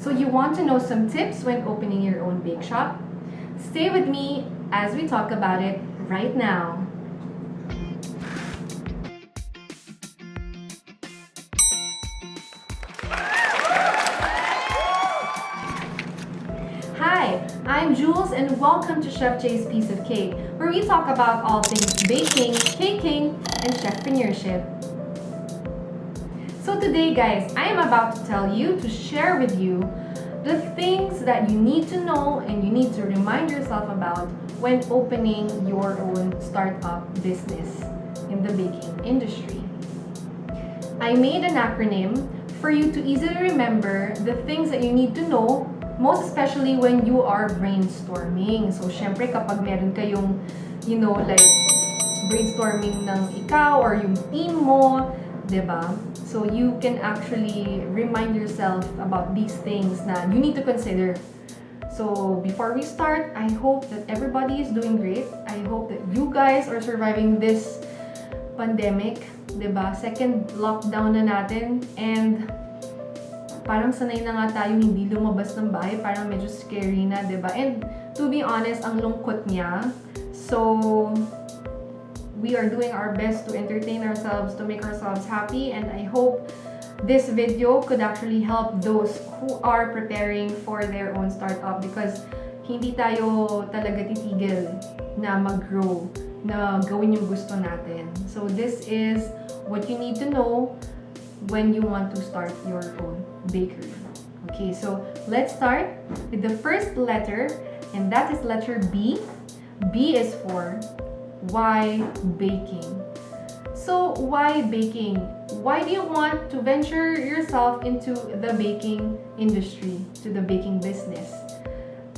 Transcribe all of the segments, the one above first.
So you want to know some tips when opening your own bake shop? Stay with me as we talk about it right now. Hi, I'm Jules and welcome to Chef Jay's Piece of Cake, where we talk about all things baking, caking, and chefpreneurship. So today guys, I am about to tell you to share with you the things that you need to know and you need to remind yourself about when opening your own startup business in the baking industry. I made an acronym for you to easily remember the things that you need to know, most especially when you are brainstorming. So, syempre kapag meron kayong, like brainstorming ng ikaw or yung team mo, diba? So, you can actually remind yourself about these things na you need to consider. So, before we start, I hope that everybody is doing great. I hope that you guys are surviving this pandemic, diba? Second lockdown na natin and parang sanay na nga tayo hindi lumabas ng bahay, parang medyo scary na, diba? And to be honest, ang lungkot niya. So, we are doing our best to entertain ourselves, to make ourselves happy, and I hope this video could actually help those who are preparing for their own startup because hindi tayo talaga titigil na mag-grow, na gawin yung gusto natin. So, this is what you need to know when you want to start your own bakery. Okay, so let's start with the first letter, and that is letter B. B is for why baking. So why baking? Why do you want to venture yourself into the baking industry, to the baking business?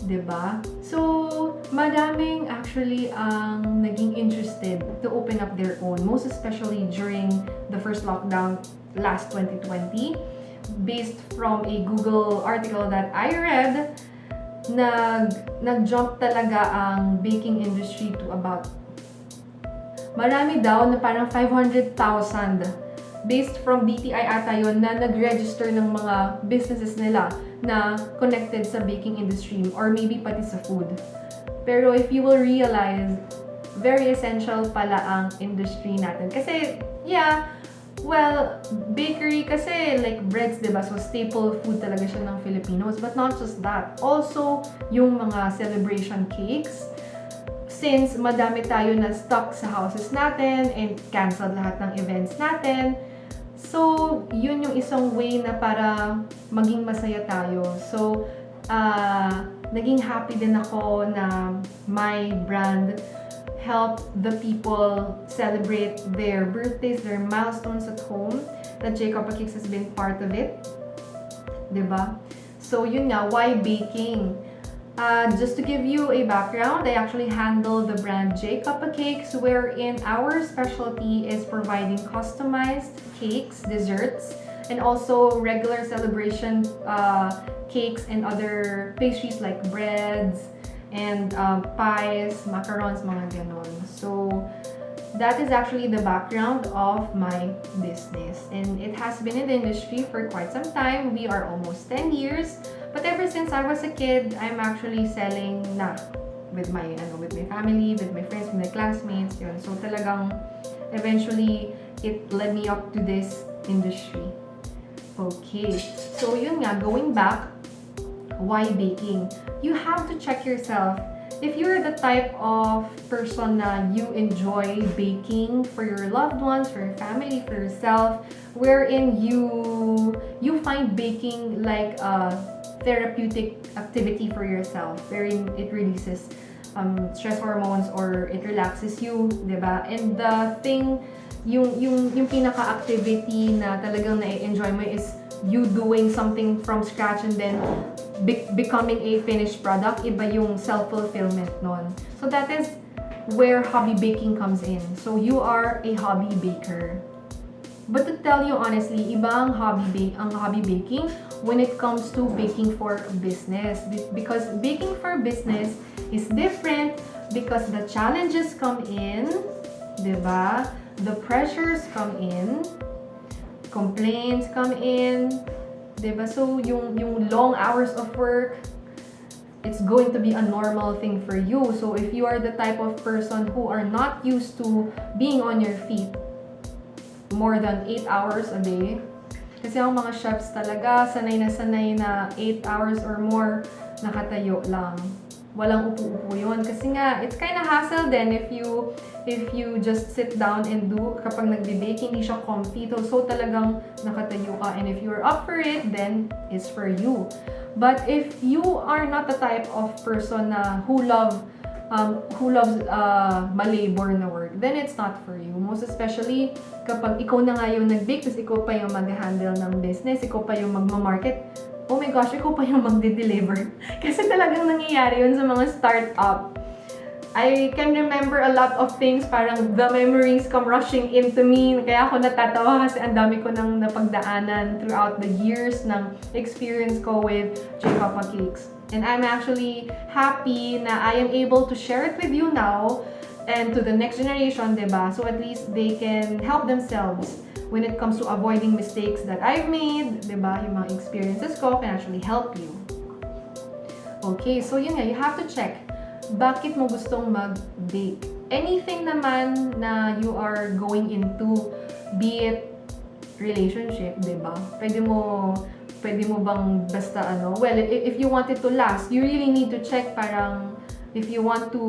Diba? So, madaming actually ang naging interested to open up their own, most especially during the first lockdown last 2020. Based from a Google article that I read, nag-jump talaga ang baking industry to about marami daw na parang 500,000 based from BTI ata yun na nag-register ng mga businesses nila na connected sa baking industry or maybe pati sa food. Pero if you will realize, very essential pala ang industry natin. Kasi, well, bakery kasi like breads, diba? So, staple food talaga siya ng Filipinos. But not just that. Also, yung mga celebration cakes. Since madami tayo na stuck sa houses natin and canceled lahat ng events natin. So, yun yung isang way na para maging masaya tayo. So, naging happy din ako na my brand help the people celebrate their birthdays, their milestones at home. That Jacob Cakes has been part of it. Diba? So, yun nga, why baking? Just to give you a background, I actually handle the brand Jacob Cakes, wherein our specialty is providing customized cakes, desserts, and also regular celebration cakes and other pastries like breads, and pies, macarons, mga ganon. So, that is actually the background of my business. And it has been in the industry for quite some time. We are almost 10 years. But ever since I was a kid, I'm actually selling na with my family, with my friends, with my classmates, yun. So, talagang eventually, it led me up to this industry. Okay. So, yun nga, going back, why baking? You have to check yourself. If you're the type of person na you enjoy baking for your loved ones, for your family, for yourself, wherein you find baking like a therapeutic activity for yourself, wherein it releases stress hormones or it relaxes you, diba? And the thing, yung pinaka-activity na talagang na-enjoy mo is you doing something from scratch and then becoming a finished product, iba yung self-fulfillment nun. So that is where hobby baking comes in. So you are a hobby baker. But to tell you honestly, iba ang hobby baking when it comes to baking for business. Because baking for business is different because the challenges come in, diba? The pressures come in, complaints come in, Diba? So, yung long hours of work, it's going to be a normal thing for you. So, if you are the type of person who are not used to being on your feet more than 8 hours a day, kasi ang mga chefs talaga, sanay na 8 hours or more, nakatayo lang. Walang upo-upo yun. Kasi nga, it's kind of hassle then if you just sit down and do, kapag nagbe-bake, hindi siya comfy. So talagang nakatayo ka. And if you're up for it, then it's for you. But if you are not the type of person na who loves malabor na work, then it's not for you. Most especially, kapag ikaw na nga yung nag-bake, tapos ikaw pa yung mag-handle ng business, ikaw pa yung magma-market, oh my gosh, ikaw pa yung magde-deliver. Kasi talagang nangyayari yun sa mga startup. I can remember a lot of things, parang the memories come rushing into me. Kaya ako natatawa kasi ang dami ko nang napagdaanan throughout the years ng experience ko with J-Papa Cakes. And I'm actually happy na I am able to share it with you now and to the next generation, diba? So at least they can help themselves when it comes to avoiding mistakes that I've made, diba? Yung mga experiences ko can actually help you. Okay, so yun nga, you have to check. Bakit mo gustong mag-bake? Anything naman na you are going into, be it relationship, diba? Pwede mo bang basta well, if you want it to last, you really need to check parang if you want to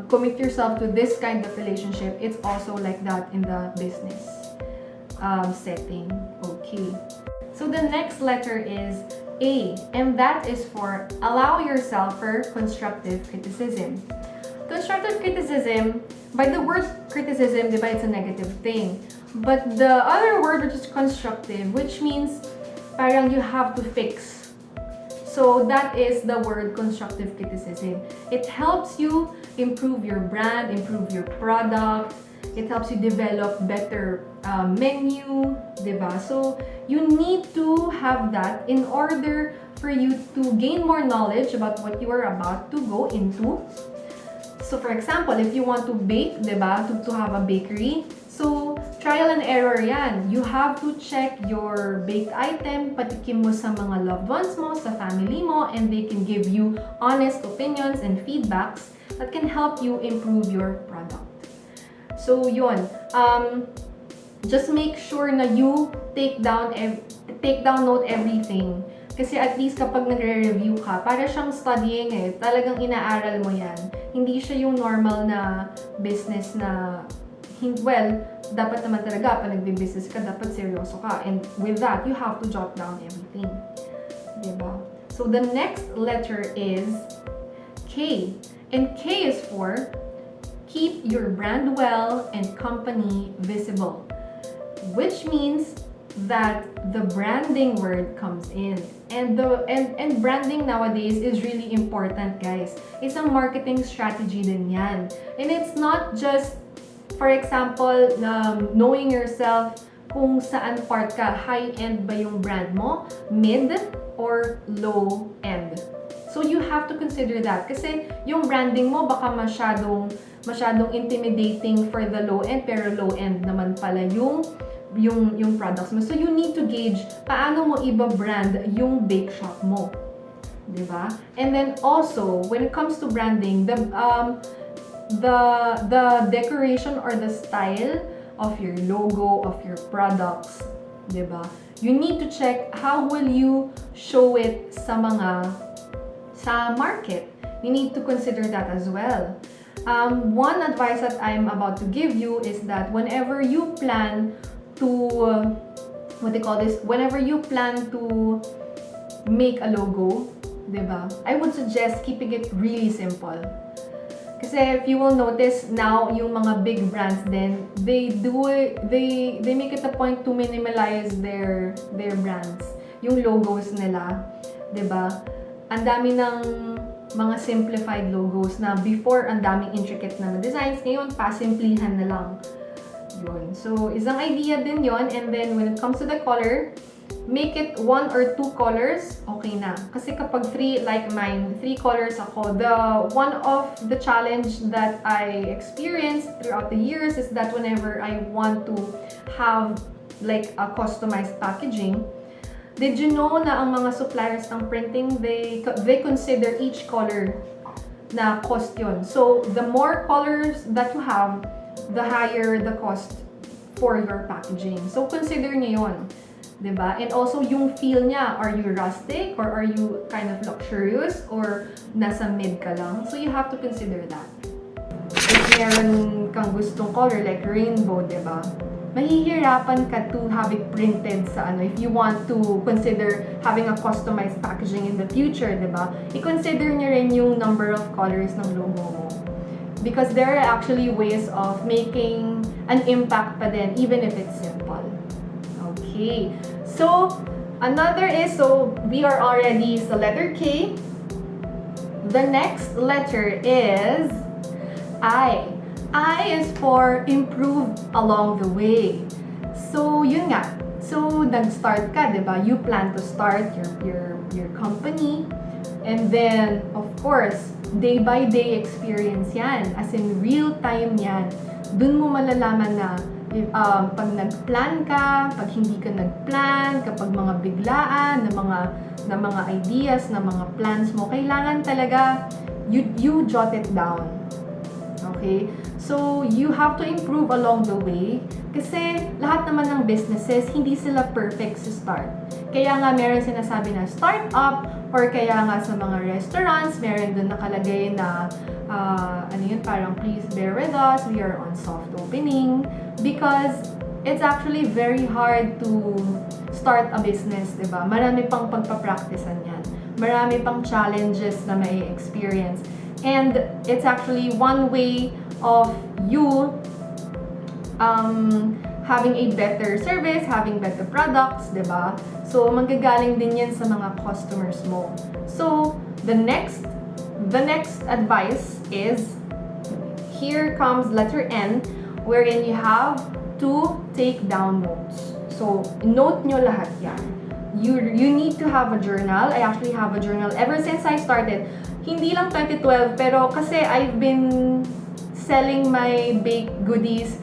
commit yourself to this kind of relationship, it's also like that in the business setting. Okay. So the next letter is A, and that is for allow yourself for constructive criticism. Constructive criticism, by the word criticism, diba, it's a negative thing. But the other word, which is constructive, which means parang you have to fix. So that is the word constructive criticism. It helps you improve your brand, improve your product. It helps you develop better menu, diba? So you need to have that in order for you to gain more knowledge about what you are about to go into. So for example, if you want to bake, diba, to have a bakery, so trial and error yan. You have to check your baked item, patikim mo sa mga loved ones mo, sa family mo, and they can give you honest opinions and feedbacks that can help you improve your product. So yun, just make sure na you take down note everything. Kasi at least kapag nagre-review ka, para siyang studying talagang inaaral mo yan. Hindi siya yung normal na business na, well, dapat naman talaga pag nagbe-business ka, dapat seryoso ka. And with that, you have to jot down everything. Diba? So the next letter is K. And K is for keep your brand well and company visible. Which means that the branding word comes in. And branding nowadays is really important, guys. It's a marketing strategy din yan. And it's not just, for example, knowing yourself kung saan part ka, high-end ba yung brand mo, mid, or low-end. So you have to consider that. Kasi yung branding mo baka masyadong intimidating for the low-end, pero low-end naman pala yung products mo. So you need to gauge paano mo iba-brand yung bake shop mo. Diba? And then also, when it comes to branding, the decoration or the style of your logo, of your products, diba? You need to check how will you show it sa market. You need to consider that as well. One advice that I'm about to give you is that whenever you plan to whenever you plan to make a logo, diba? I would suggest keeping it really simple. Kasi if you will notice now, yung mga big brands then they make it a point to minimalize their brands, yung logos nila, 'di ba? Ang dami ng mga simplified logos na before ang daming intricate na designs, ngayon pasimplihan na lang. Yun. So, isang idea din yon. And then, when it comes to the color, make it 1 or 2 colors, okay na. Kasi kapag 3, like mine, 3 colors ako, one of the challenge that I experienced throughout the years is that whenever I want to have like a customized packaging, did you know na ang mga suppliers ng printing, they consider each color na cost yun. So, the more colors that you have, the higher the cost for your packaging. So, consider niyo yun. Diba? And also, yung feel niya, are you rustic or are you kind of luxurious or nasa mid ka lang? So, you have to consider that. If meron kang gustong color like rainbow, diba? Mahihirapan ka to have it printed sa ano. If you want to consider having a customized packaging in the future, diba? I-consider nyo rin yung number of colors ng logo mo. Because there are actually ways of making an impact pa din, even if it's simple. Okay. So, another is, so we are already sa letter K. The next letter is I. I is for improve along the way. So, yun nga. So, nag-start ka, diba? You plan to start your company. And then, of course, day-by-day experience yan. As in, real time yan. Dun mo malalaman na pag nag-plan ka, pag hindi ka nag-plan, kapag mga biglaan, na mga ideas, na mga plans mo, kailangan talaga you jot it down. Okay? So, you have to improve along the way kasi lahat naman ng businesses, hindi sila perfect sa start. Kaya nga meron sinasabi na start-up or kaya nga sa mga restaurants, meron dun nakalagay na ano yun, parang please bear with us, we are on soft opening because it's actually very hard to start a business, diba? Marami pang pagpapracticean yan. Marami pang challenges na may experience. And it's actually one way of you having a better service, having better products, diba? So, manggagaling din yan sa mga customers mo. So, the next advice is, here comes letter N, wherein you have to take down notes. So, note nyo lahat yan. You need to have a journal. I actually have a journal ever since I started. Hindi lang 2012, pero kasi I've been selling my baked goodies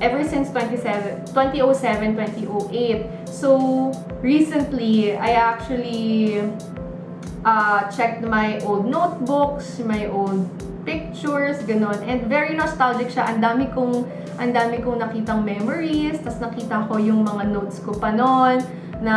ever since 2007, 2008. So, recently, I actually checked my old notebooks, my old pictures, ganon. And very nostalgic siya. Ang dami kong nakitang memories, tas nakita ko yung mga notes ko pa noon, na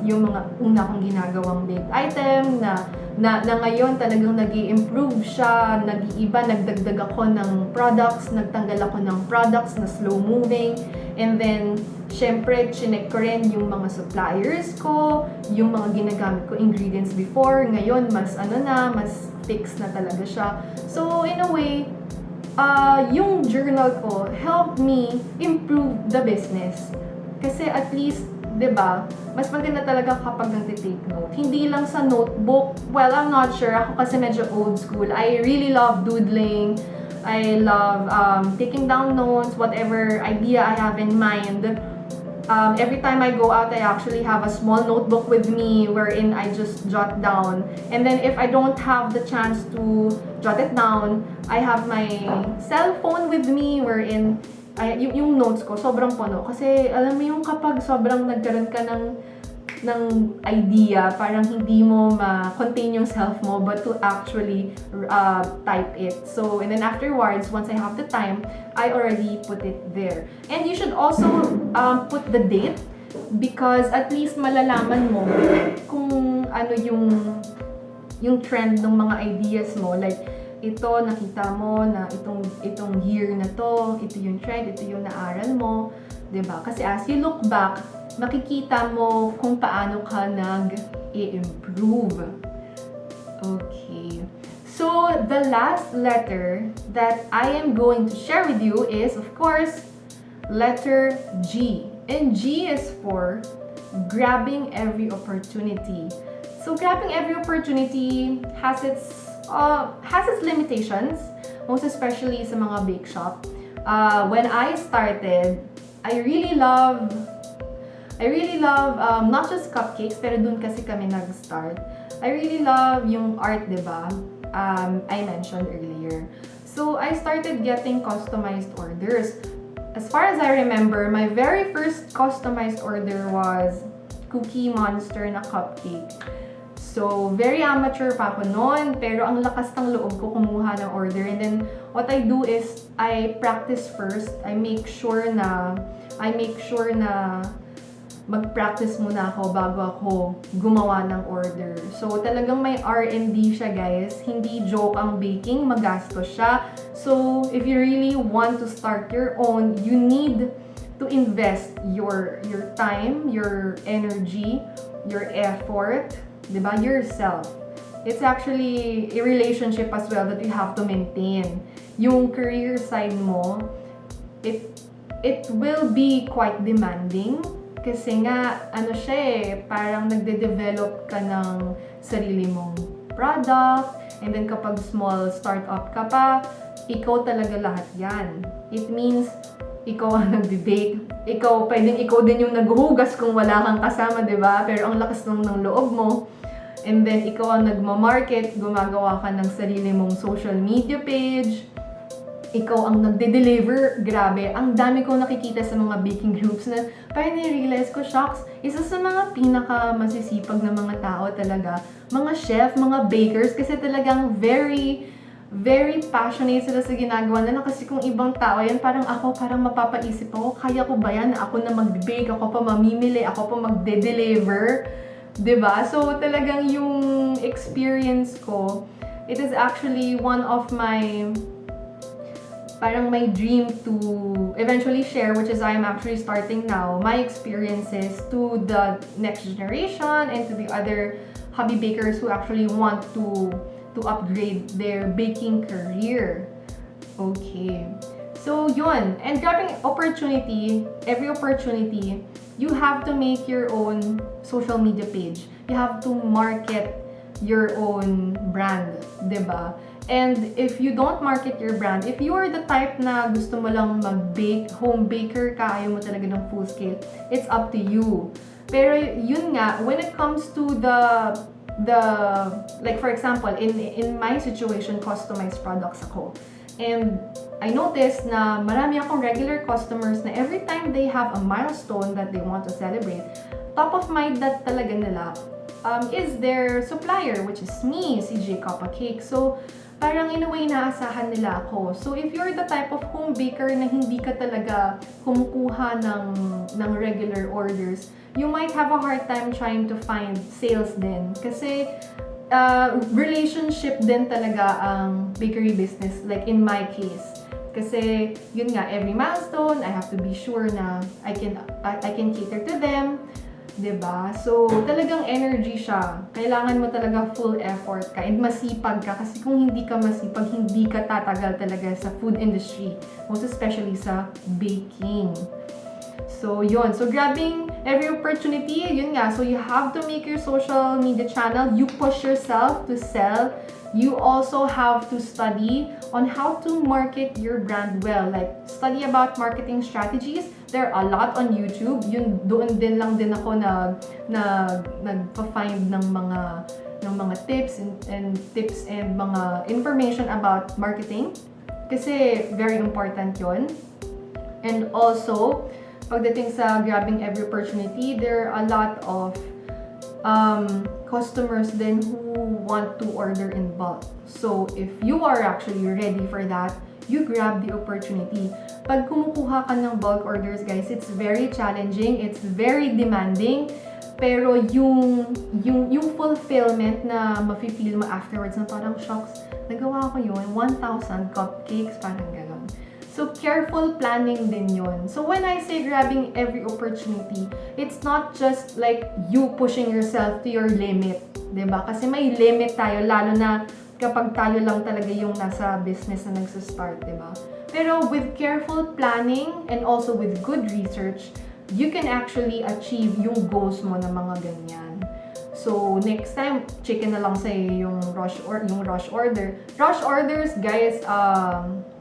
yung mga una kong ginagawang baked item, na ngayon talagang nag-i-improve siya, nag-iiba, nagdagdag ako ng products, nagtanggal ako ng products na slow-moving, and then, syempre, chinek ko rin yung mga suppliers ko, yung mga ginagamit ko ingredients before, ngayon, mas fixed na talaga siya. So, in a way, yung journal ko helped me improve the business. Kasi at least, diba, mas maganda talaga kapag nag-take note. Hindi lang sa notebook. Well, I'm not sure. Ako kasi medyo old school. I really love doodling. I love taking down notes, whatever idea I have in mind. Every time I go out, I actually have a small notebook with me wherein I just jot down. And then if I don't have the chance to jot it down, I have my cell phone with me wherein yung notes ko, sobrang puno. Kasi, alam mo yung kapag sobrang nagkaroon ka ng idea, parang hindi mo ma-contain yung self mo, but to actually type it. So, and then afterwards, once I have the time, I already put it there. And you should also put the date, because at least malalaman mo kung ano yung trend ng mga ideas mo. Like, ito, nakita mo na itong year na to, ito yung trend, ito yung naaral mo, diba? Kasi as you look back, makikita mo kung paano ka nag-i-improve. Okay. So, the last letter that I am going to share with you is, of course, letter G. And G is for grabbing every opportunity. So, grabbing every opportunity has its limitations, most especially sa mga bake shop. When I started, I really love not just cupcakes, pero dun kasi kami nag-start. I really love yung art, diba? I mentioned earlier. So, I started getting customized orders. as far as I remember, my very first customized order was Cookie Monster na cupcake. So, very amateur pa ako noon, pero ang lakas ng loob ko kumuha ng order. And then, what I do is, I practice first. I make sure na mag-practice muna ako bago ako gumawa ng order. So, talagang may R&D siya, guys. Hindi joke ang baking, magastos siya. So, if you really want to start your own, you need to invest your time, your energy, your effort, diba? Yourself. It's actually a relationship as well that you have to maintain. Yung career side mo, it will be quite demanding. Kasi nga, siya parang nagde-develop ka ng sarili mong product, and then kapag small startup ka pa, ikaw talaga lahat yan. It means, ikaw ang nagbe-bake, pwedeng ikaw din yung naghuhugas kung wala kang kasama, diba? Pero ang lakas ng loob mo. And then, ikaw ang nagmamarket, gumagawa ka ng sarili mong social media page, ikaw ang nagde-deliver, grabe, ang dami ko nakikita sa mga baking groups na parang nire-realize ko, shocks, isa sa mga pinaka-masisipag na mga tao talaga, mga chef, mga bakers, kasi talagang very, very passionate sila sa ginagawa nila. Kasi kung ibang tao yan, parang mapapaisip ako, kaya ko ba yan? Ako na mag-bake, ako pa mamimili, ako pa magde-deliver, diba? So talagang yung experience ko, it is actually one of my dream to eventually share, which is I am actually starting now, my experiences to the next generation and to the other hobby bakers who actually want to upgrade their baking career. Okay. So, yun. And grabbing every opportunity, you have to make your own social media page. You have to market your own brand, diba? And if you don't market your brand, if you are the type na gusto mo lang mag-bake, home baker ka, ayaw mo talaga ng full scale, it's up to you. Pero yun nga, when it comes to the like for example, in my situation, customized products ako. And I noticed na marami akong regular customers na every time they have a milestone that they want to celebrate, top of mind that talaga nila is their supplier, which is me, CJ Coppa Cake. So, parang in a way, naasahan nila ako. So, if you're the type of home baker na hindi ka talaga kumukuha ng regular orders, you might have a hard time trying to find sales din. Kasi, relationship din talaga ang bakery business, like in my case. Kasi, yun nga, every milestone, I have to be sure na I can cater to them. Diba? So, talagang energy siya. Kailangan mo talaga full effort ka and masipag ka. Kasi kung hindi ka masipag, hindi ka tatagal talaga sa food industry. Most especially sa baking. So, yun. So, grabbing every opportunity, yun nga. So, you have to make your social media channel. You push yourself to sell. You also have to study on how to market your brand well. Like, study about marketing strategies. There are a lot on YouTube. Yun, doon din lang din ako nagpa-find ng mga tips and mga information about marketing. Kasi very important yon. And also, pagdating sa grabbing every opportunity, there are a lot of customers then who want to order in bulk. So, if you are actually ready for that, you grab the opportunity. Pag kumukuha ka ng bulk orders, guys, it's very challenging, it's very demanding, pero yung fulfillment na mafe-feel mo afterwards na parang shocks, nagawa ko yun, 1,000 cupcakes, parang gano'n. So, careful planning din yun. So, when I say grabbing every opportunity, it's not just like you pushing yourself to your limit, diba? Kasi may limit tayo, lalo na kapag tayo lang talaga yung nasa business na nagsastart, diba? Pero with careful planning and also with good research, you can actually achieve yung goals mo na mga ganyan. So, next time, chicken na lang sa'yo yung rush order. Rush orders, guys,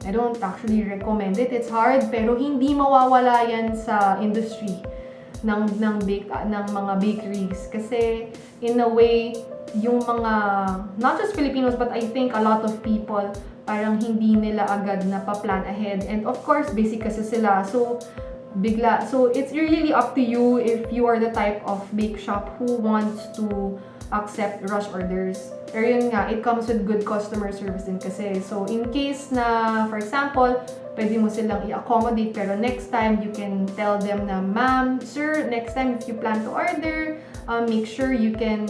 I don't actually recommend it. It's hard, pero hindi mawawala yan sa industry ng mga bakeries. Kasi, in a way, yung mga, not just Filipinos, but I think a lot of people, parang hindi nila agad na pa-plan ahead. And of course, basic kasi sila. So, bigla. So, it's really up to you if you are the type of bake shop who wants to accept rush orders. Pero yun nga, it comes with good customer service din kasi. So, in case na, for example, pwede mo silang i-accommodate, pero next time, you can tell them na, ma'am, sir, next time if you plan to order, make sure you can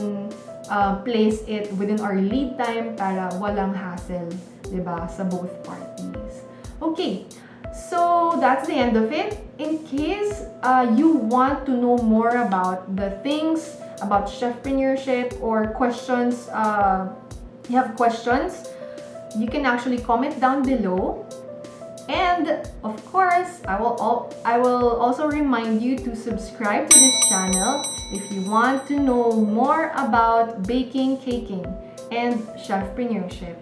place it within our lead time para walang hassle, diba, sa both parties. Okay, so that's the end of it. In case you want to know more about the things about chefpreneurship or questions, you have questions, you can actually comment down below. And of course, I will also remind you to subscribe to this channel if you want to know more about baking, caking, and chefpreneurship.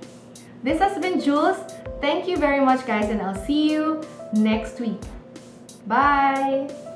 This has been Jules. Thank you very much, guys, and I'll see you next week. Bye!